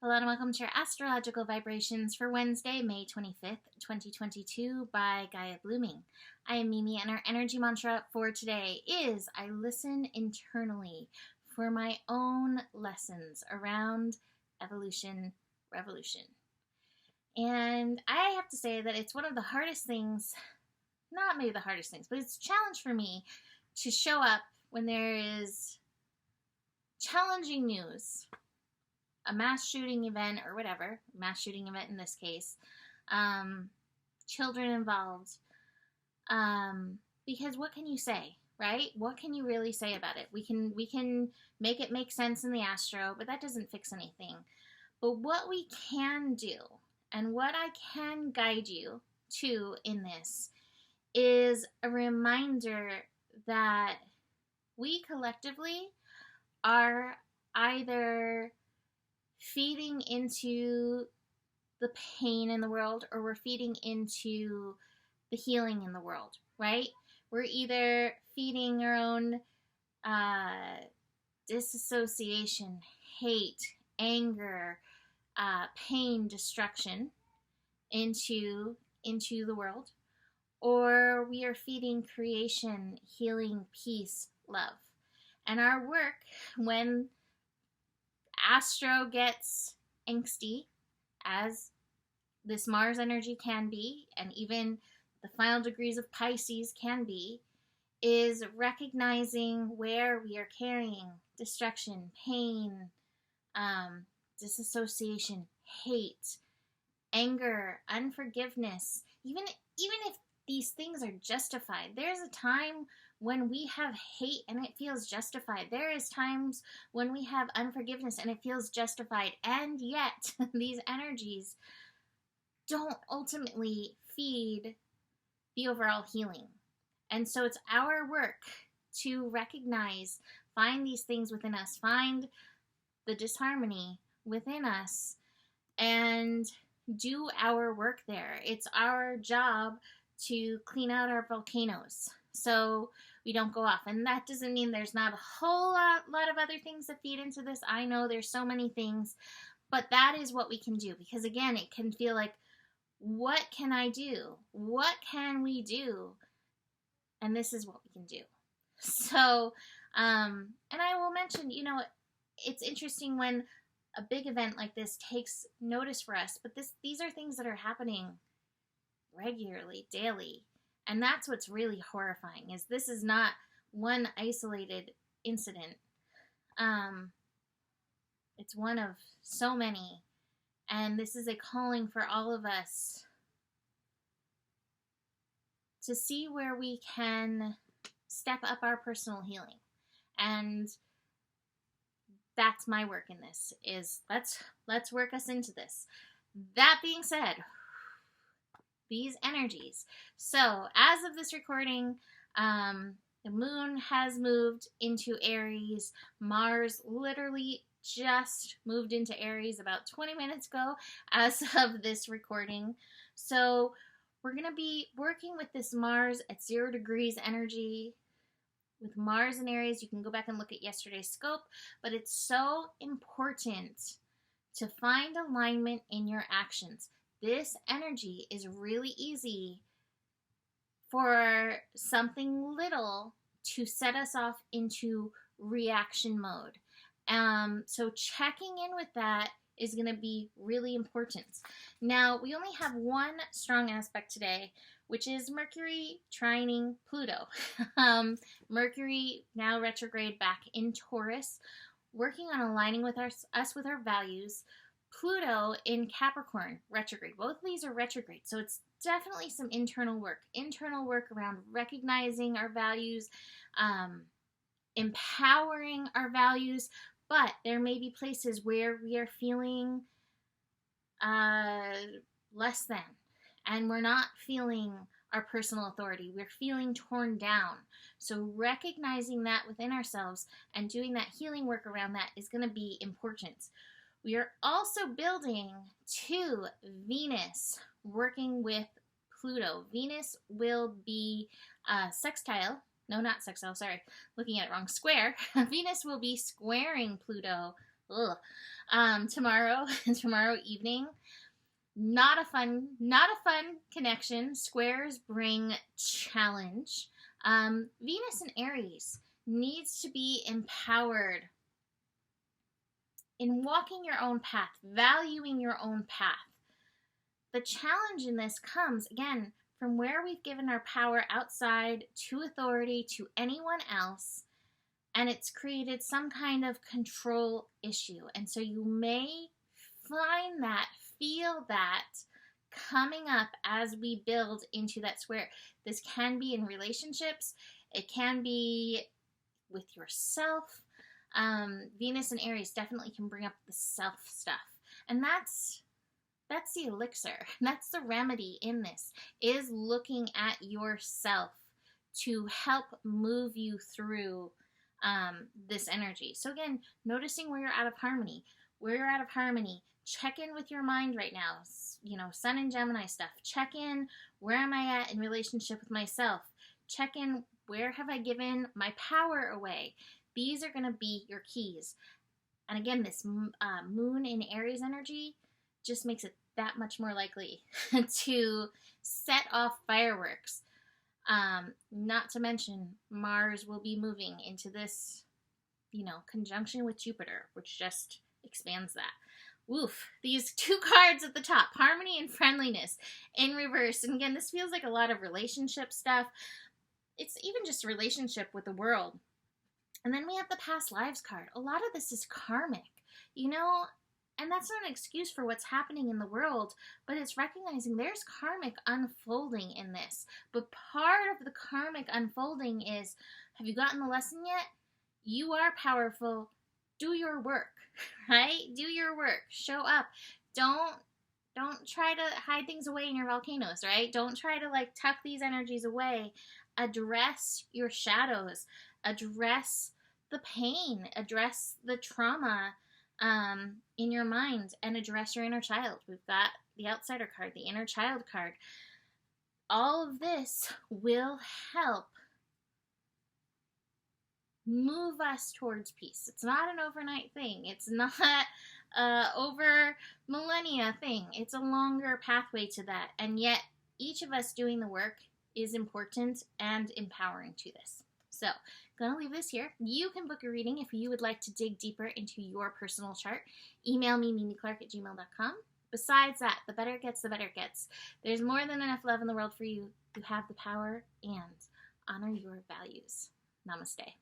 Hello and welcome to your astrological vibrations for Wednesday, May 25th, 2022 by Gaia Blooming. I am Mimi and our energy mantra for today is I listen internally for my own lessons around evolution, revolution. And I have to say that it's one of the hardest things, not maybe the hardest things, but it's a challenge for me to show up when there is challenging news, a mass shooting event or whatever, mass shooting event in this case, children involved, because what can you say, right? What can you really say about it? We can make it make sense in the astro, but that doesn't fix anything. But what we can do, and what I can guide you to in this, is a reminder that we collectively are either feeding into the pain in the world or we're feeding into the healing in the world, right? We're either feeding our own disassociation, hate, anger, pain, destruction into the world, or we are feeding creation, healing, peace, love. And our work, when Astro gets angsty, as this Mars energy can be, and even the final degrees of Pisces can be, is recognizing where we are carrying destruction, pain, disassociation, hate, anger, unforgiveness. Even if these things are justified, there's a time when we have hate and it feels justified. There is times when we have unforgiveness and it feels justified. And yet, these energies don't ultimately feed the overall healing. And so it's our work to recognize, find these things within us, find the disharmony within us, and do our work there. It's our job to clean out our volcanoes so we don't go off. And that doesn't mean there's not a whole lot of other things that feed into this. I know there's so many things, but that is what we can do. Because again, it can feel like, what can I do? What can we do? And this is what we can do. So, and I will mention, it's interesting when a big event like this takes notice for us, but these are things that are happening regularly, daily. And that's what's really horrifying, is this is not one isolated incident. It's one of so many. And this is a calling for all of us to see where we can step up our personal healing. And that's my work in this, is let's work us into this. That being said, these energies. So as of this recording, the moon has moved into Aries. Mars literally just moved into Aries about 20 minutes ago as of this recording. So we're going to be working with this Mars at 0 degrees energy. With Mars in Aries, you can go back and look at yesterday's scope, but it's so important to find alignment in your actions. This energy is really easy for something little to set us off into reaction mode. So checking in with that is going to be really important. Now, we only have one strong aspect today, which is Mercury trining Pluto. Mercury now retrograde back in Taurus, working on aligning with us with our values. Pluto in Capricorn, retrograde. Both of these are retrograde, so it's definitely some internal work around recognizing our values, empowering our values, but there may be places where we are feeling less than, and we're not feeling our personal authority. We're feeling torn down. So recognizing that within ourselves and doing that healing work around that is going to be important. We are also building to Venus, working with Pluto. Venus will be sextile. No, not sextile, sorry. Looking at it wrong. Square. Venus will be squaring Pluto ugh. Tomorrow evening, not a fun connection. Squares bring challenge. Venus and Aries needs to be empowered in walking your own path, valuing your own path. The challenge in this comes, again, from where we've given our power outside to authority to anyone else, and it's created some kind of control issue. And so you may find that, feel that coming up as we build into that square. This can be in relationships, it can be with yourself. Venus and Aries definitely can bring up the self stuff. And that's the elixir. That's the remedy in this, is looking at yourself to help move you through this energy. So again, noticing where you're out of harmony. Check in with your mind right now. Sun and Gemini stuff. Check in, where am I at in relationship with myself? Check in, where have I given my power away? These are going to be your keys. And again, this moon in Aries energy just makes it that much more likely to set off fireworks. Not to mention, Mars will be moving into this, conjunction with Jupiter, which just expands that. Woof, these two cards at the top, harmony and friendliness in reverse. And again, this feels like a lot of relationship stuff. It's even just a relationship with the world. And then we have the past lives card. A lot of this is karmic, and that's not an excuse for what's happening in the world, but it's recognizing there's karmic unfolding in this. But part of the karmic unfolding is, have you gotten the lesson yet? You are powerful. Do your work, right? Do your work. Show up. Don't try to hide things away in your volcanoes, right? Don't try to tuck these energies away. Address your shadows. Address the pain. Address the trauma in your mind, and address your inner child. We've got the outsider card, the inner child card. All of this will help move us towards peace. It's not an overnight thing. It's not over millennia thing. It's a longer pathway to that. And yet, each of us doing the work is important and empowering to this. So, gonna leave this here. You can book a reading if you would like to dig deeper into your personal chart. Email me, mimiclark@gmail.com. Besides that, the better it gets, the better it gets. There's more than enough love in the world for you. You have the power, and honor your values. Namaste.